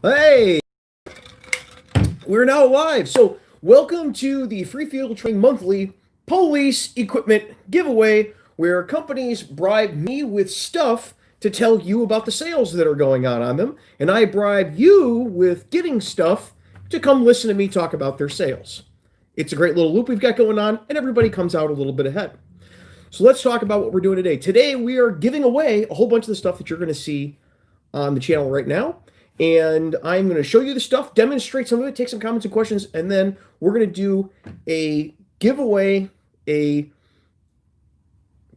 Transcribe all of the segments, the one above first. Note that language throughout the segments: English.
Hey, we're now live. So, welcome to the Free Field Training Monthly Police Equipment Giveaway, where companies bribe me with stuff to tell you about the sales that are going on them, and I bribe you with getting stuff to come listen to me talk about their sales. It's a great little loop we've got going on, and everybody comes out a little bit ahead. So, let's talk about what we're doing today. Today, we are giving away a whole bunch of the stuff that you're going to see on the channel right now. And I'm going to show you the stuff, demonstrate some of it, take some comments and questions, and then we're going to do a giveaway, a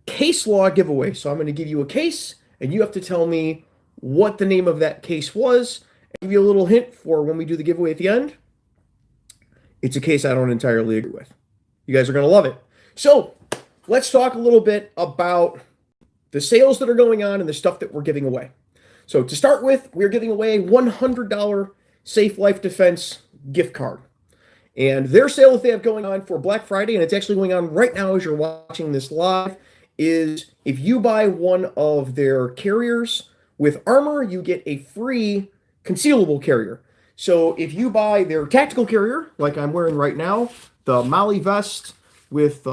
case law giveaway. So I'm going to give you a case, and you have to tell me what the name of that case was, and give you a little hint for when we do the giveaway at the end. It's a case I don't entirely agree with. You guys are going to love it. So let's talk a little bit about the sales that are going on and the stuff that we're giving away. So to start with, we're giving away a $100 Safe Life Defense gift card. And their sale that they have going on for Black Friday, and it's actually going on right now as you're watching this live, is if you buy one of their carriers with armor, you get a free concealable carrier. So if you buy their tactical carrier, like I'm wearing right now, the Molly vest with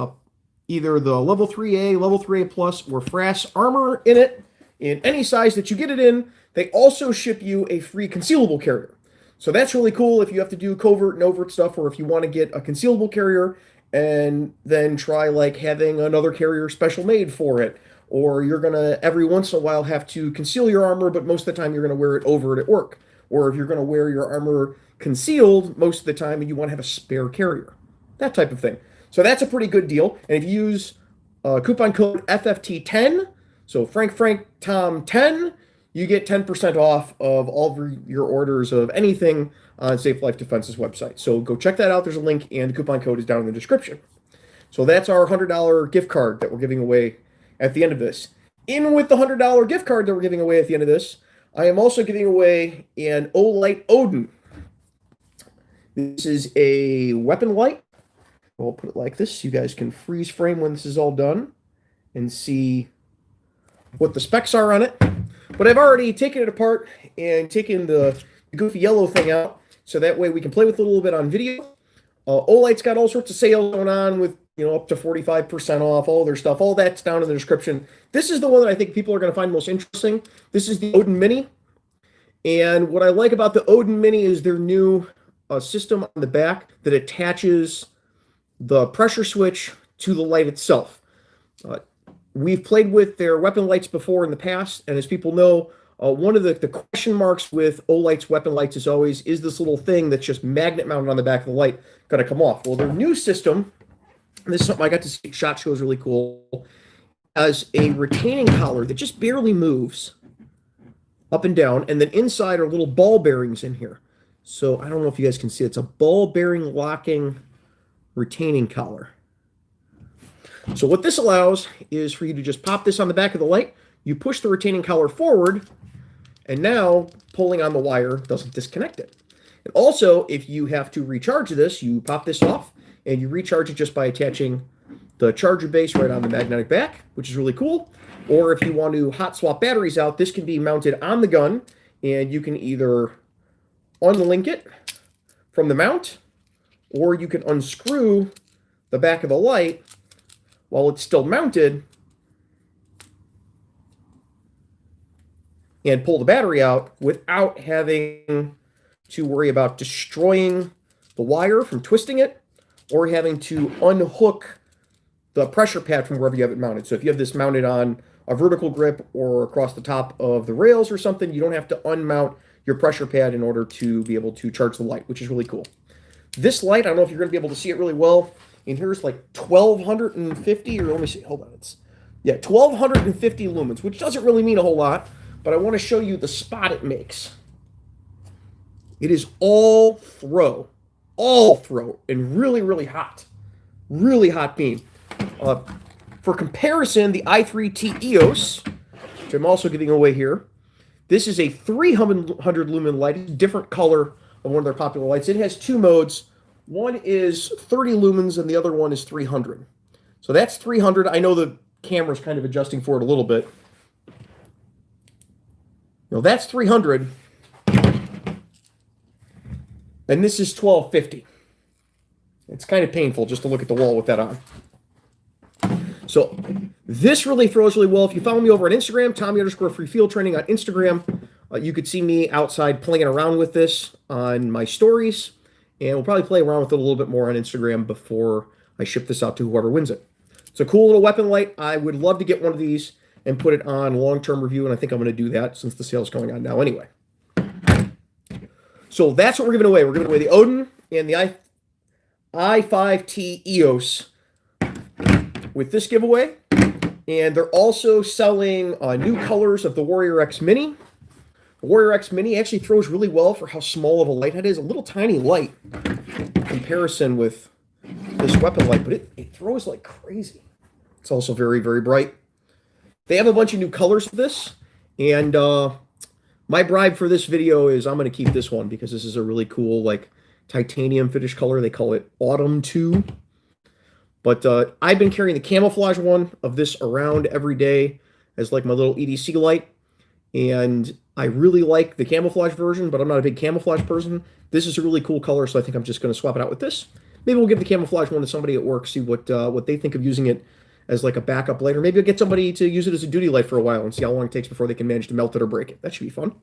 either the level 3A, level 3A plus, or FRAS armor in it, in any size that you get it in, they also ship you a free concealable carrier. So that's really cool if you have to do covert and overt stuff, or if you want to get a concealable carrier and then try like having another carrier special made for it, or you're going to every once in a while have to conceal your armor, but most of the time you're going to wear it overt at work. Or if you're going to wear your armor concealed most of the time and you want to have a spare carrier. That type of thing. So that's a pretty good deal. And if you use coupon code FFT10, so Frank Tom 10, you get 10% off of all of your orders of anything on Safe Life Defense's website. So go check that out. There's a link, and the coupon code is down in the description. So that's our $100 gift card that we're giving away at the end of this. In with the $100 gift card that we're giving away at the end of this, I am also giving away an Olight Odin. This is a weapon light. We'll put it like this so you guys can freeze frame when this is all done and see what the specs are on it. But I've already taken it apart and taken the goofy yellow thing out, so that way we can play with it a little bit on video. Olight's got all sorts of sales going on with, up to 45% off, all their stuff. All that's down in the description. This is the one that I think people are going to find most interesting. This is the Odin Mini. And what I like about the Odin Mini is their new system on the back that attaches the pressure switch to the light itself. We've played with their weapon lights before in the past, and as people know, one of the question marks with Olight's weapon lights is always, is this little thing that's just magnet mounted on the back of the light going to come off? Well, their new system, and this is something I got to see at SHOT Show, is really cool, has a retaining collar that just barely moves up and down, and then inside are little ball bearings in here. So I don't know if you guys can see it. It's a ball bearing locking retaining collar. So what this allows is for you to just pop this on the back of the light, you push the retaining collar forward, and now pulling on the wire doesn't disconnect it. And also, if you have to recharge this, you pop this off, and you recharge it just by attaching the charger base right on the magnetic back, which is really cool. Or if you want to hot swap batteries out, this can be mounted on the gun, and you can either unlink it from the mount, or you can unscrew the back of the light while it's still mounted and pull the battery out without having to worry about destroying the wire from twisting it or having to unhook the pressure pad from wherever you have it mounted. So if you have this mounted on a vertical grip or across the top of the rails or something, you don't have to unmount your pressure pad in order to be able to charge the light, which is really cool. This light, I don't know if you're going to be able to see it really well. And here's like 1,250, or let me see, hold on. It's, 1,250 lumens, which doesn't really mean a whole lot, but I want to show you the spot it makes. It is all throw, and really, really hot beam. For comparison, the i3T EOS, which I'm also giving away here, this is a 300 lumen light, different color of one of their popular lights. It has two modes. One is 30 lumens and the other one is 300. So that's 300. I know the camera's kind of adjusting for it a little bit. That's 300. And this is $12.50. It's kind of painful just to look at the wall with that on. So this really throws really well. If you follow me over on Instagram, Tommy_free_field_training on Instagram, you could see me outside playing around with this on my stories. And we'll probably play around with it a little bit more on Instagram before I ship this out to whoever wins it. It's a cool little weapon light. I would love to get one of these and put it on long-term review, and I think I'm going to do that since the sale's going on now anyway. So that's what we're giving away. We're giving away the Odin and the i5T EOS with this giveaway. And they're also selling new colors of the Warrior X Mini. The Warrior X Mini actually throws really well for how small of a light it is. A little tiny light in comparison with this weapon light, but it throws like crazy. It's also very, very bright. They have a bunch of new colors for this, and my bribe for this video is I'm going to keep this one because this is a really cool, like, titanium finish color. They call it Autumn 2. But I've been carrying the camouflage one of this around every day as, like, my little EDC light, and I really like the camouflage version, but I'm not a big camouflage person. This is a really cool color, so I think I'm just going to swap it out with this. Maybe we'll give the camouflage one to somebody at work, see what they think of using it as like a backup light, or maybe I'll get somebody to use it as a duty light for a while and see how long it takes before they can manage to melt it or break it. That should be fun.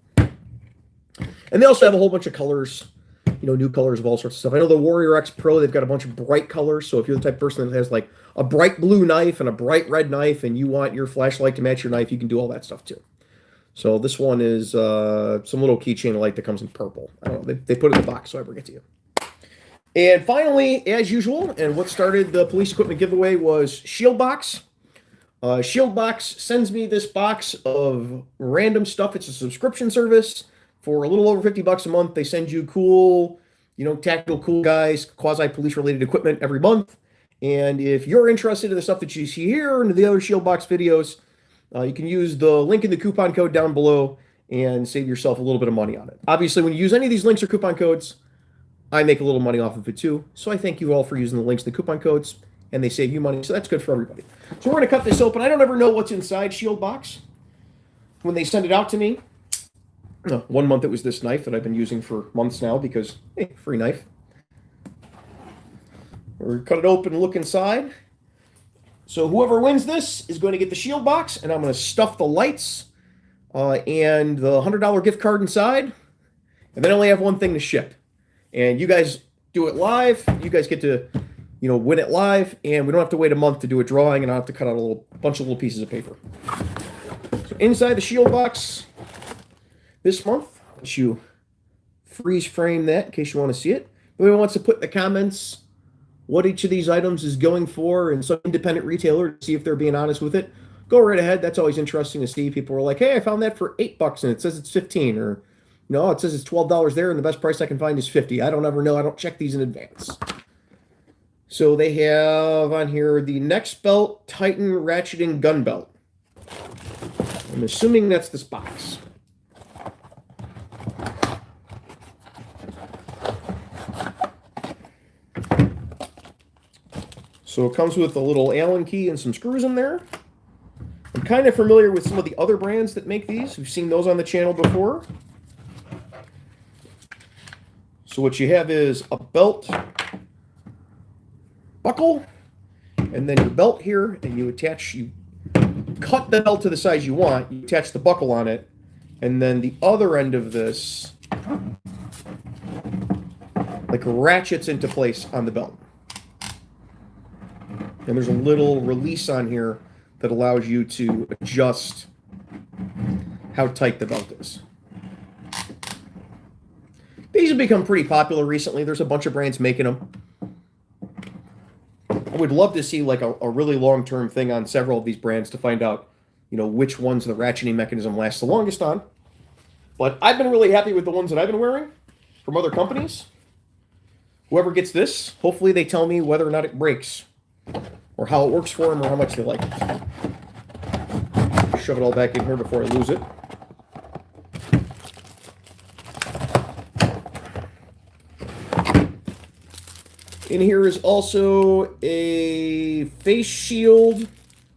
And they also have a whole bunch of colors, you know, new colors of all sorts of stuff. I know the Warrior X Pro, they've got a bunch of bright colors, so if you're the type of person that has like a bright blue knife and a bright red knife and you want your flashlight to match your knife, you can do all that stuff too. So this one is some little keychain light that comes in purple. I don't know, they put it in the box, so I bring it to you. And finally, as usual, and what started the police equipment giveaway was Shieldbox. Shieldbox sends me this box of random stuff. It's a subscription service for a little over $50 a month. They send you cool, you know, tactical cool guys, quasi-police related equipment every month. And if you're interested in the stuff that you see here and the other Shieldbox videos, you can use the link in the coupon code down below and save yourself a little bit of money on it. Obviously, when you use any of these links or coupon codes, I make a little money off of it too. So I thank you all for using the links and the coupon codes, and they save you money. So that's good for everybody. So we're going to cut this open. I don't ever know what's inside Shieldbox. When they send it out to me, 1 month it was this knife that I've been using for months now because, hey, free knife. We're cut it open and look inside. So whoever wins this is going to get the Shieldbox, and I'm going to stuff the lights and the $100 gift card inside. And then I only have one thing to ship. And you guys do it live. You guys get to, you know, win it live, and we don't have to wait a month to do a drawing, and I have to cut out a bunch of little pieces of paper. So inside the Shieldbox this month, let you freeze frame that in case you want to see it. If anyone wants to put in the comments what each of these items is going for and some independent retailer to see if they're being honest with it, go right ahead. That's always interesting to see. People are like, hey, I found that for $8 and it says it's 15, or no, it says it's $12 there, and the best price I can find is $50. I don't ever know. I don't check these in advance. So they have on here the Next Belt Titan Ratcheting Gun Belt. I'm assuming that's this box. So it comes with a little Allen key and some screws in there. I'm kind of familiar with some of the other brands that make these. We've seen those on the channel before. So what you have is a belt buckle, and then your belt here, and you cut the belt to the size you want, you attach the buckle on it, and then the other end of this like ratchets into place on the belt. And there's a little release on here that allows you to adjust how tight the belt is. These have become pretty popular recently. There's a bunch of brands making them. I would love to see like a really long-term thing on several of these brands to find out, you know, which ones the ratcheting mechanism lasts the longest on. But I've been really happy with the ones that I've been wearing from other companies. Whoever gets this, hopefully they tell me whether or not it breaks, or how it works for them, or how much they like it. Shove it all back in here before I lose it. In here is also a face shield.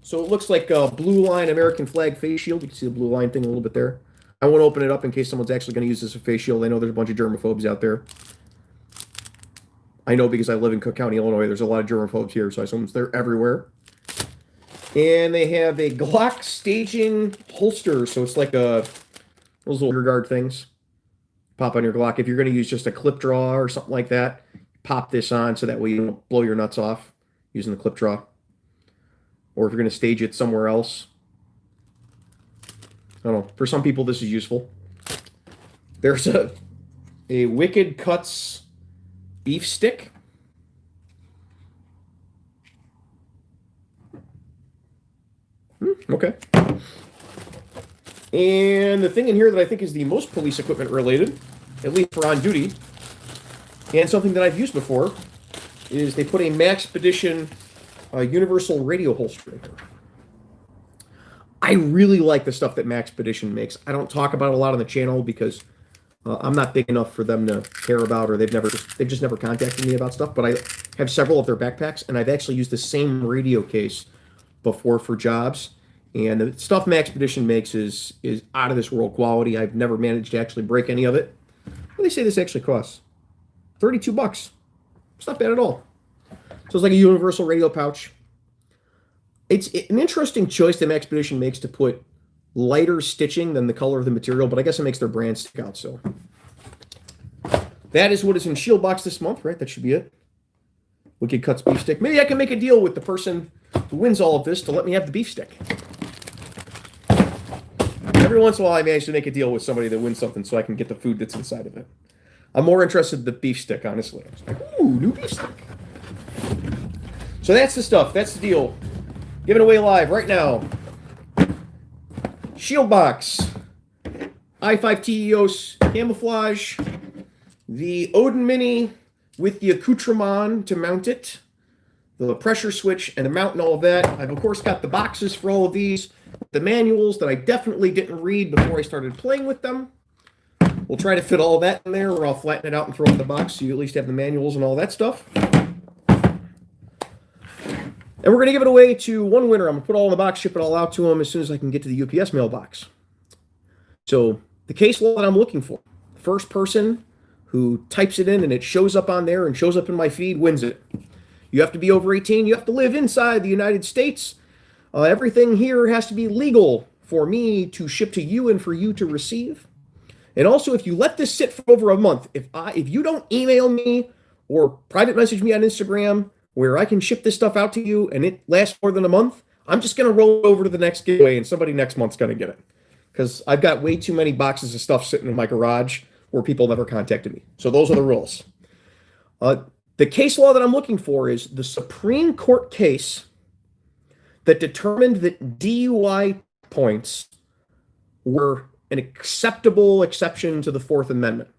So it looks like a blue line American flag face shield. You can see the blue line thing a little bit there. I won't open it up in case someone's actually going to use this as a face shield. I know there's a bunch of germaphobes out there. I know because I live in Cook County, Illinois. There's a lot of germaphobes here, so I assume they're everywhere. And they have a Glock staging holster, so it's like those little rear guard things. Pop on your Glock. If you're going to use just a clip draw or something like that, pop this on so that way you don't blow your nuts off using the clip draw. Or if you're going to stage it somewhere else. I don't know. For some people, this is useful. There's a Wicked Cuts beef stick. Okay. And the thing in here that I think is the most police equipment related, at least for on duty, and something that I've used before, is they put a Maxpedition universal radio holster in here. I really like the stuff that Maxpedition makes. I don't talk about it a lot on the channel because I'm not big enough for them to care about, or they've just never contacted me about stuff. But I have several of their backpacks, and I've actually used the same radio case before for jobs. And the stuff Maxpedition makes is out of this world quality. I've never managed to actually break any of it. What do they say this actually costs? $32. It's not bad at all. So it's like a universal radio pouch. It's an interesting choice that Maxpedition makes to put lighter stitching than the color of the material, but I guess it makes their brand stick out. So that is what is in Shieldbox this month, right? That should be it. Wicked Cuts beef stick. Maybe I can make a deal with the person who wins all of this to let me have the beef stick. Every once in a while, I manage to make a deal with somebody that wins something so I can get the food that's inside of it. I'm more interested in the beef stick, honestly. I was like, ooh, new beef stick. So that's the stuff. That's the deal. Giving away live right now. Shieldbox. I-5TEOS camouflage. The Odin Mini with the accoutrement to mount it. The pressure switch and the mount and all of that. I've, of course, got the boxes for all of these. The manuals that I definitely didn't read before I started playing with them. We'll try to fit all of that in there, or I'll flatten it out and throw it in the box so you at least have the manuals and all that stuff. And we're going to give it away to one winner. I'm going to put it all in the box, ship it all out to them as soon as I can get to the UPS mailbox. So the case law that I'm looking for, first person who types it in and it shows up on there and shows up in my feed wins it. You have to be over 18. You have to live inside the United States. Everything here has to be legal for me to ship to you and for you to receive. And also, if you let this sit for over a month, if you don't email me or private message me on Instagram where I can ship this stuff out to you and it lasts more than a month, I'm just going to roll over to the next giveaway and somebody next month's going to get it. Because I've got way too many boxes of stuff sitting in my garage where people never contacted me. So those are the rules. The case law that I'm looking for is the Supreme Court case that determined that DUI points were an acceptable exception to the Fourth Amendment.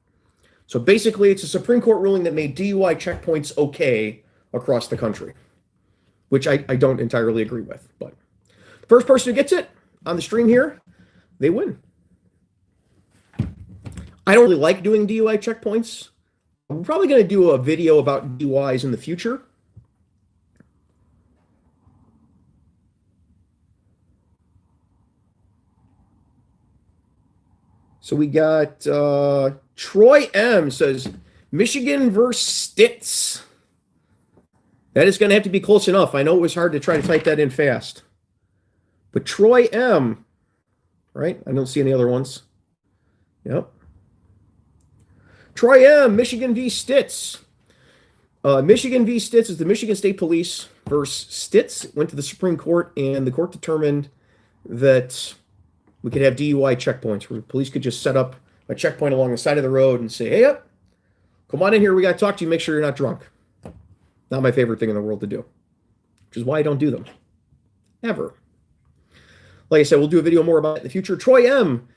So basically, it's a Supreme Court ruling that made DUI checkpoints okay across the country, which I don't entirely agree with. But the first person who gets it on the stream here, they win. I don't really like doing DUI checkpoints. I'm probably going to do a video about DUIs in the future. So we got Troy M says, Michigan versus Stitz. That is going to have to be close enough. I know it was hard to try to type that in fast. But Troy M, right? I don't see any other ones. Yep. Troy M, Michigan v. Stitz. Michigan v. Stitz is the Michigan State Police versus Stitz. Went to the Supreme Court, and the court determined that we could have DUI checkpoints where police could just set up a checkpoint along the side of the road and say, hey, up, come on in here. We got to talk to you. Make sure you're not drunk. Not my favorite thing in the world to do, which is why I don't do them. Ever. Like I said, we'll do a video more about it in the future. Troy M,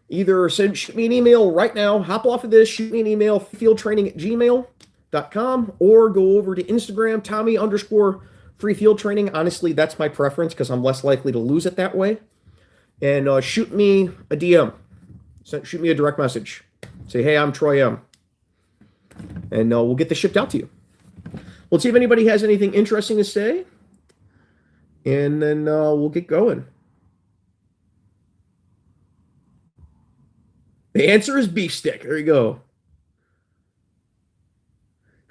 either shoot me an email right now, hop off of this, shoot me an email, freefieldtraining@gmail.com, or go over to Instagram, Tommy_freefieldtraining. Honestly, that's my preference because I'm less likely to lose it that way. And shoot me a DM. Shoot me a direct message. Say, hey, I'm Troy M. And we'll get this shipped out to you. Let's see if anybody has anything interesting to say. And then we'll get going. The answer is beef stick. There you go.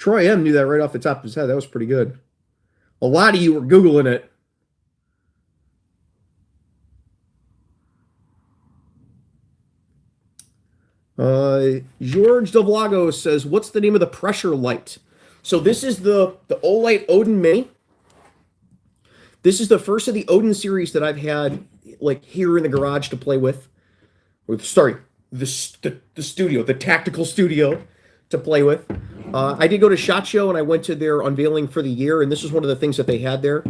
Troy M knew that right off the top of his head. That was pretty good. A lot of you were Googling it. George Devlago says, what's the name of the pressure light? So this is the Olight Odin Mini. This is the first of the Odin series that I've had like here in the garage to play with. Sorry, the studio, the tactical studio to play with. I did go to SHOT Show and I went to their unveiling for the year, and this is one of the things that they had there.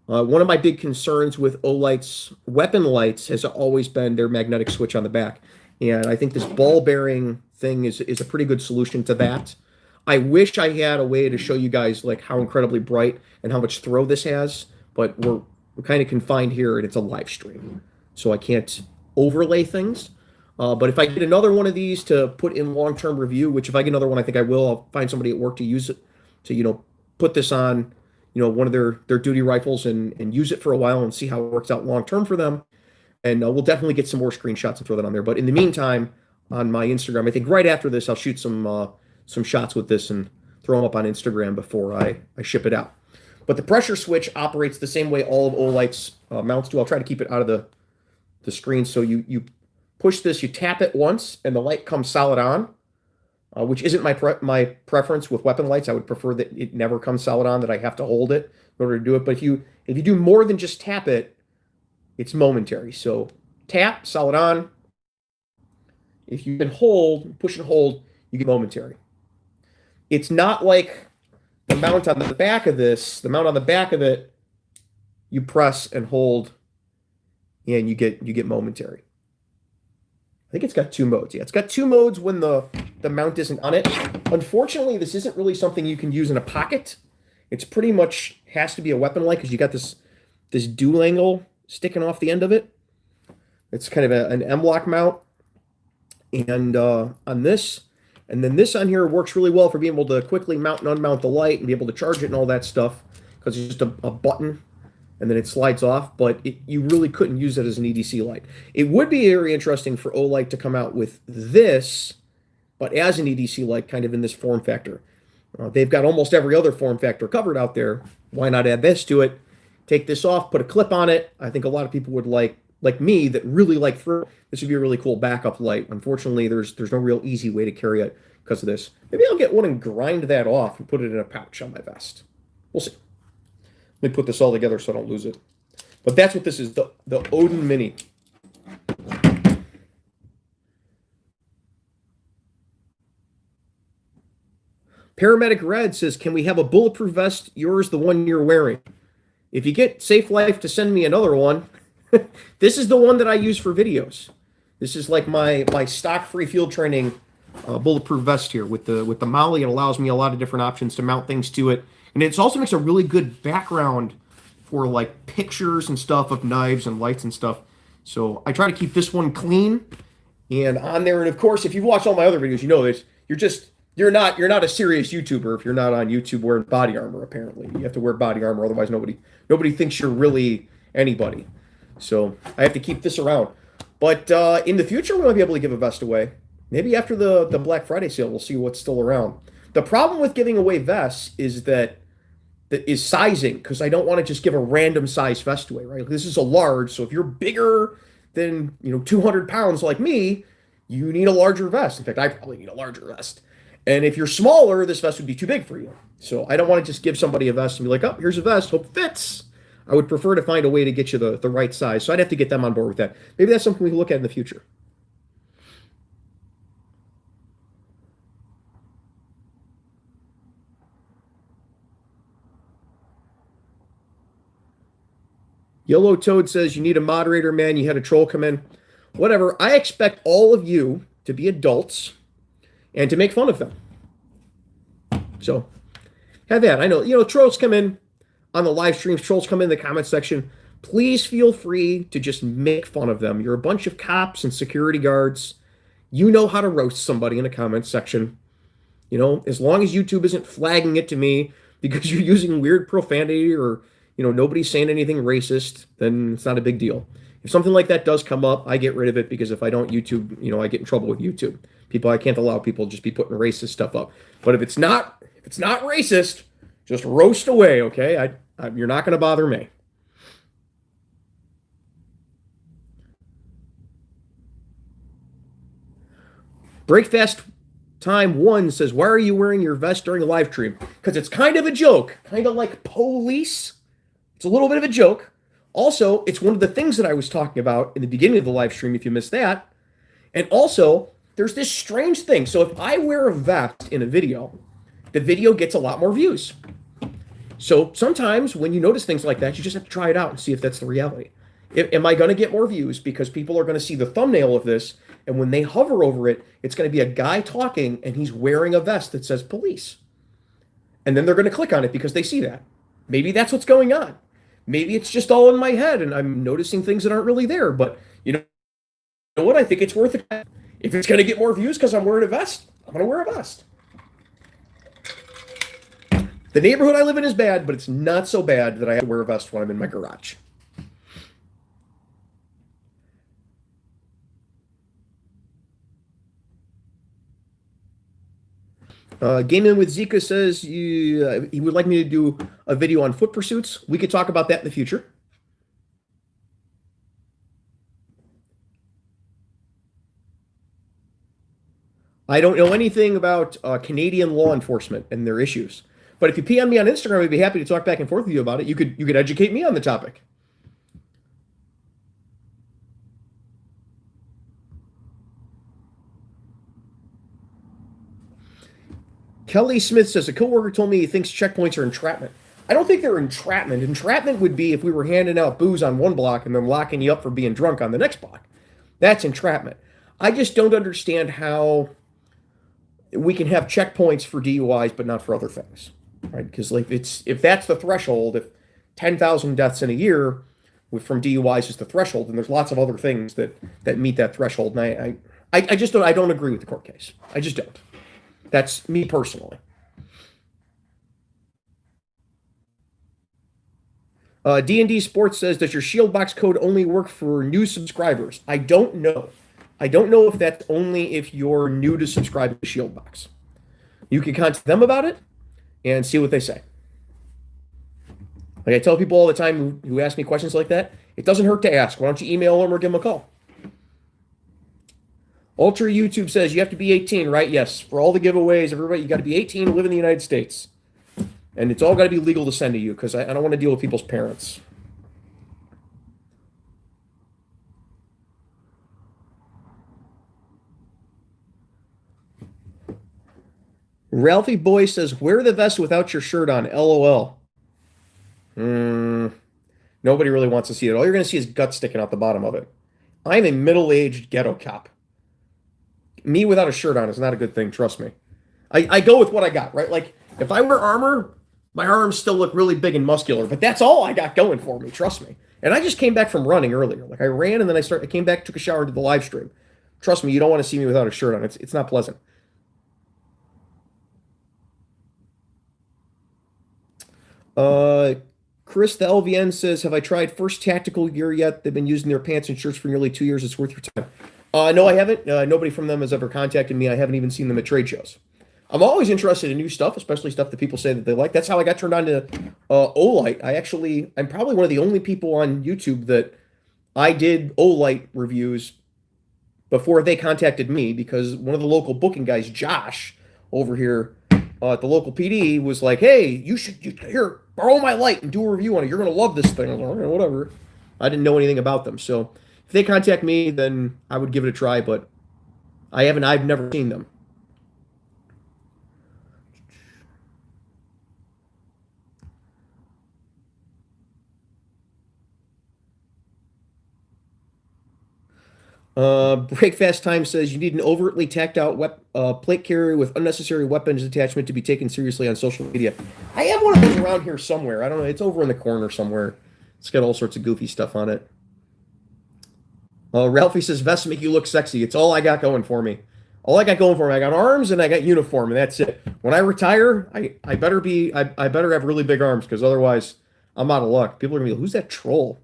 One of my big concerns with Olight's weapon lights has always been their magnetic switch on the back. And I think this ball bearing thing is a pretty good solution to that. I wish I had a way to show you guys like how incredibly bright and how much throw this has, but we're kind of confined here and it's a live stream. So I can't overlay things. But if I get another one of these to put in long-term review, which if I get another one, I think I will, I'll find somebody at work to use it to, put this on, one of their duty rifles and use it for a while and see how it works out long-term for them. And we'll definitely get some more screenshots and throw that on there. But in the meantime, on my Instagram, I think right after this, I'll shoot some shots with this and throw them up on Instagram before I ship it out. But the pressure switch operates the same way all of Olight's mounts do. I'll try to keep it out of the screen. So you push this, you tap it once, and the light comes solid on, which isn't my preference with weapon lights. I would prefer that it never comes solid on, that I have to hold it in order to do it. But if you do more than just tap it, it's momentary. So tap, solid on. If you can hold, push and hold, you get momentary. It's not like the mount on the back of this. The mount on the back of it, you press and hold, and you get momentary. I think it's got 2 modes. Yeah, it's got 2 modes when the mount isn't on it. Unfortunately, this isn't really something you can use in a pocket. It's pretty much has to be a weapon light because you got this dual angle sticking off the end of it. It's kind of an M-lock mount. And on this, and then this on here works really well for being able to quickly mount and unmount the light and be able to charge it and all that stuff because it's just a button and then it slides off, but you really couldn't use it as an EDC light. It would be very interesting for Olight to come out with this, but as an EDC light, kind of in this form factor. They've got almost every other form factor covered out there. Why not add this to it? Take this off, put a clip on it. I think a lot of people would like me that really like throw. This would be a really cool backup light. Unfortunately, there's no real easy way to carry it because of this. Maybe I'll get one and grind that off and put it in a pouch on my vest. We'll see. Let me put this all together so I don't lose it. But that's what this is, the Odin Mini. Paramedic Red says, can we have a bulletproof vest? Yours, the one you're wearing. If you get Safe Life to send me another one, this is the one that I use for videos. This is like my stock free field training bulletproof vest here with the Molly. It allows me a lot of different options to mount things to it. And it also makes a really good background for like pictures and stuff of knives and lights and stuff. So I try to keep this one clean and on there. And of course, if you've watched all my other videos, you know this. You're not a serious YouTuber if you're not on YouTube wearing body armor. Apparently, you have to wear body armor, otherwise nobody thinks you're really anybody. So I have to keep this around. But in the future, we might be able to give a vest away. Maybe after the Black Friday sale, we'll see what's still around. The problem with giving away vests is that is sizing, because I don't want to just give a random size vest away, right? This is a large, so if you're bigger than 200 pounds like me, you need a larger vest. In fact, I probably need a larger vest. And if you're smaller, this vest would be too big for you. So I don't want to just give somebody a vest and be like, oh, here's a vest, hope it fits. I would prefer to find a way to get you the right size. So I'd have to get them on board with that. Maybe that's something we can look at in the future. Yellow Toad says, you need a moderator, man. You had a troll come in. Whatever. I expect all of you to be adults and to make fun of them. So have that. I know, trolls come in on the live streams. Trolls come in the comment section. Please feel free to just make fun of them. You're a bunch of cops and security guards. You know how to roast somebody in the comment section. As long as YouTube isn't flagging it to me because you're using weird profanity or, nobody's saying anything racist, then it's not a big deal. If something like that does come up, I get rid of it because if I don't YouTube, I get in trouble with YouTube. I can't allow people to just be putting racist stuff up. But if it's not If it's not racist, just roast away, okay? You're not going to bother me. Breakfast Time 1 says, why are you wearing your vest during a live stream? Because it's kind of a joke, kind of like police. It's a little bit of a joke. Also, it's one of the things that I was talking about in the beginning of the live stream, if you missed that. And also, there's this strange thing. So if I wear a vest in a video, the video gets a lot more views. So sometimes when you notice things like that, you just have to try it out and see if that's the reality. Am I going to get more views because people are going to see the thumbnail of this, and when they hover over it, it's going to be a guy talking and he's wearing a vest that says police. And then they're going to click on it because they see that. Maybe that's what's going on. Maybe it's just all in my head and I'm noticing things that aren't really there. But you know what? I think it's worth it. If it's going to get more views because I'm wearing a vest, I'm going to wear a vest. The neighborhood I live in is bad, but it's not so bad that I have to wear a vest when I'm in my garage. Gaming with Zika says he would like me to do a video on foot pursuits. We could talk about that in the future. I don't know anything about Canadian law enforcement and their issues. But if you PM me on Instagram, I'd be happy to talk back and forth with you about it. You could educate me on the topic. Kelly Smith says, a coworker told me he thinks checkpoints are entrapment. I don't think they're entrapment. Entrapment would be if we were handing out booze on one block and then locking you up for being drunk on the next block. That's entrapment. I just don't understand how we can have checkpoints for DUIs but not for other things, right? Because like if that's the threshold, if 10,000 deaths in a year from DUIs is the threshold, and there's lots of other things that meet that threshold, and I just don't agree with the court case. I just don't. That's me personally. D&D Sports says, does your Shieldbox code only work for new subscribers? I don't know. I don't know if that's only if you're new to subscribing to Shieldbox. You can contact them about it and see what they say. Like I tell people all the time who ask me questions like that, it doesn't hurt to ask. Why don't you email them or give them a call? Ultra YouTube says you have to be 18, right? Yes. For all the giveaways, everybody, you got to be 18 to live in the United States. And it's all got to be legal to send to you because I don't want to deal with people's parents. Ralphie Boy says, wear the vest without your shirt on. LOL. Nobody really wants to see it. All you're going to see is guts sticking out the bottom of it. I'm a middle-aged ghetto cop. Me without a shirt on is not a good thing, trust me. I go with what I got, right? Like, if I wear armor, my arms still look really big and muscular, but that's all I got going for me, trust me. And I just came back from running earlier. Like, I ran, and then I came back, took a shower, did the live stream. Trust me, you don't want to see me without a shirt on. It's not pleasant. Chris, the LVN says, have I tried First Tactical Gear yet? They've been using their pants and shirts for nearly 2 years. It's worth your time. No, I haven't. Nobody from them has ever contacted me. I haven't even seen them at trade shows. I'm always interested in new stuff, especially stuff that people say that they like. That's how I got turned on to Olight. I'm probably one of the only people on YouTube that I did Olight reviews before they contacted me, because one of the local booking guys, Josh, over here at the local PD, was like, hey, here, borrow my light and do a review on it. You're going to love this thing. I was like, okay, whatever. I didn't know anything about them. So if they contact me, then I would give it a try, but I've never seen them. Breakfast Time says you need an overtly tacked out plate carrier with unnecessary weapons attachment to be taken seriously on social media. I have one of those around here somewhere. I don't know. It's over in the corner somewhere. It's got all sorts of goofy stuff on it. Ralphie says vests make you look sexy. It's all I got going for me. All I got going for me. I got arms and I got uniform, and that's it. When I retire, I better have really big arms, because otherwise I'm out of luck. People are gonna be like, who's that troll?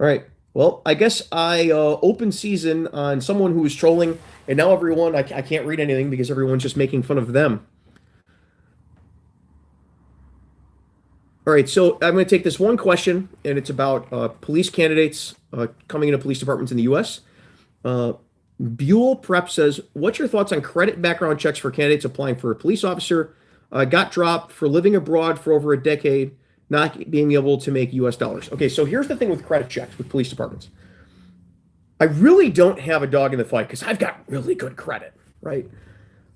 All right. Well, I guess I open season on someone who was trolling, and now everyone, I can't read anything because everyone's just making fun of them. All right, so I'm going to take this one question, and it's about police candidates coming into police departments in the U.S. Uh, Buell Prep says, "What's your thoughts on credit background checks for candidates applying for a police officer? Got dropped for living abroad for over a decade, not being able to make U.S. dollars." Okay, so here's the thing with credit checks with police departments. I really don't have a dog in the fight because I've got really good credit, right?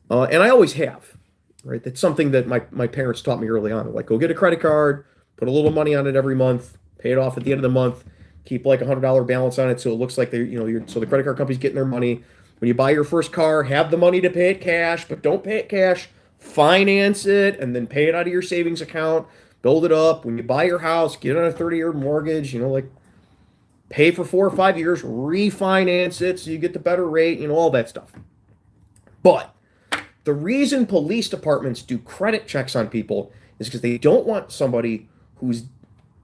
And I always have, right? That's something that my parents taught me early on. Like, go get a credit card, put a little money on it every month, pay it off at the end of the month, keep like $100 balance on it so it looks like so the credit card company's getting their money. When you buy your first car, have the money to pay it cash, but don't pay it cash. Finance it and then pay it out of your savings account. Build it up. When you buy your house, get on a 30-year mortgage, like pay for 4 or 5 years, refinance it so you get the better rate, all that stuff. But the reason police departments do credit checks on people is because they don't want somebody who's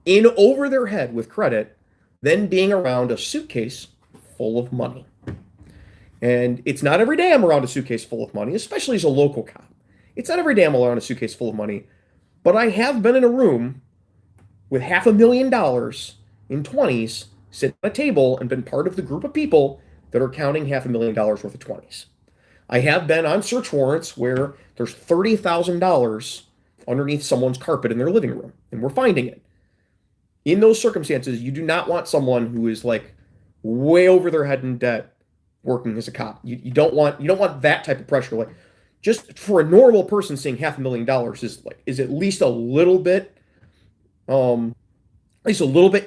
in over their head with credit then being around a suitcase full of money. And it's not every day I'm around a suitcase full of money, especially as a local cop. It's not every day I'm around a suitcase full of money, but I have been in a room with $500,000 in 20s, sitting at a table and been part of the group of people that are counting $500,000 worth of 20s. I have been on search warrants where there's $30,000 underneath someone's carpet in their living room, and we're finding it. In those circumstances, you do not want someone who is like way over their head in debt working as a cop. You don't want that type of pressure. Like, just for a normal person, seeing $500,000 is at least a little bit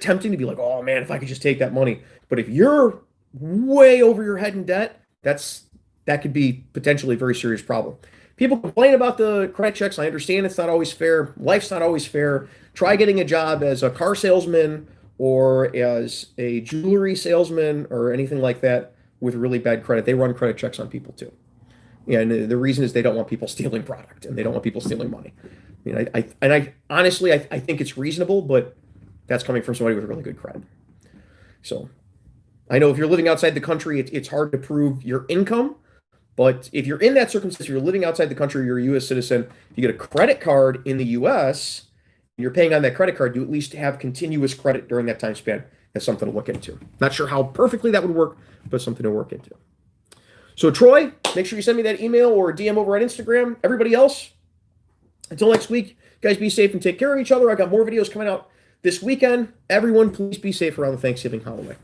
tempting to be like, oh man, if I could just take that money. But if you're way over your head in debt, that could be potentially a very serious problem. People complain about the credit checks. I understand it's not always fair. Life's not always fair. Try getting a job as a car salesman or as a jewelry salesman or anything like that with really bad credit. They run credit checks on people too. And the reason is they don't want people stealing product and they don't want people stealing money. I honestly think it's reasonable, but that's coming from somebody with really good credit. So I know if you're living outside the country, it's hard to prove your income. But if you're in that circumstance, you're living outside the country, you're a U.S. citizen, if you get a credit card in the U.S., you're paying on that credit card, you at least have continuous credit during that time span. That's something to look into. Not sure how perfectly that would work, but something to work into. So Troy, make sure you send me that email or DM over on Instagram. Everybody else, until next week, guys, be safe and take care of each other. I got more videos coming out this weekend. Everyone, please be safe around the Thanksgiving holiday.